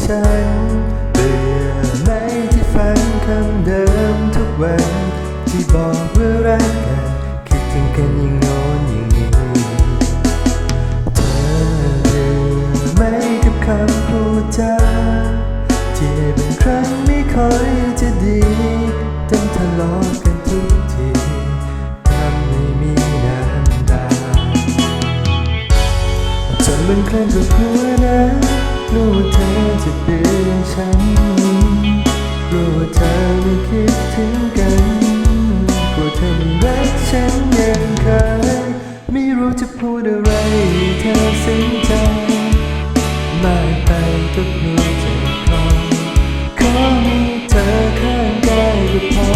ฉันเบื่อไหมที่ฟังคำเดิมทุกวันที่บอกว่ารักกันคิดถึงกันอย่างโน้นอย่างนี้เธอเบื่อไหมกับคำพูดจาที่บางครั้งไม่ค่อยจะดีต้องทะเลาะกันทุกทีทำให้มีน้ำตาจนบางครั้งก็กลัวนะกลัวเธอจะเบื่อฉันกลัวเธอไม่คิดถึงกันกลัวเธอไม่รักฉันอย่างเคยไม่รู้จะพูดอะไรให้เธอซึ้งใจมากไปก็กลัวเจ็บคอขอให้เธอข้างกายก็พอ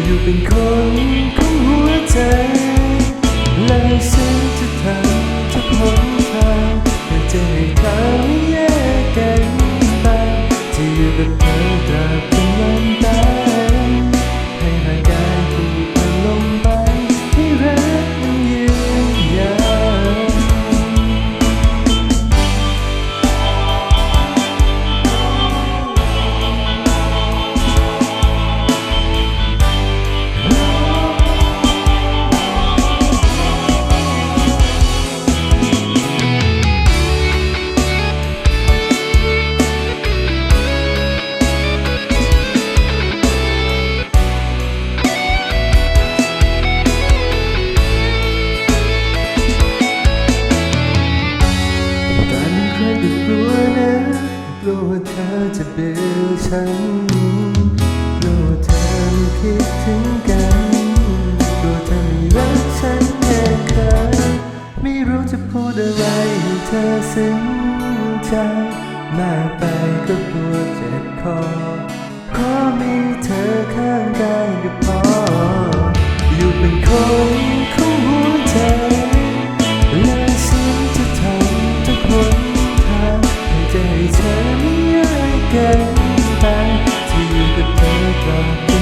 อยู่เป็นคนของหัวใจและฉันจะทำทุกหนทางเพื่อจะให้เธอไม่แยกกันไปจะอยู่กับเธอตราบจนวันตายให้ร่างกายถูกพันลงไปให้รักมันยืนยาวกลัวนะกลัวเธอจะเบื่อฉันกลัวเธอไม่คิดถึงกันกลัวเธอไม่รักฉันแค่เคยไม่รู้จะพูดอะไรให้เธอซึ้งใจมากไปก็กลัวเจ็บคอเพราะมีเธอข้างกายก็พออยู่เป็นคนของหัวใจและฉันจะทำทุกคนใจเธอไม่แยกกันไปที่อยู่กับเธอตลอด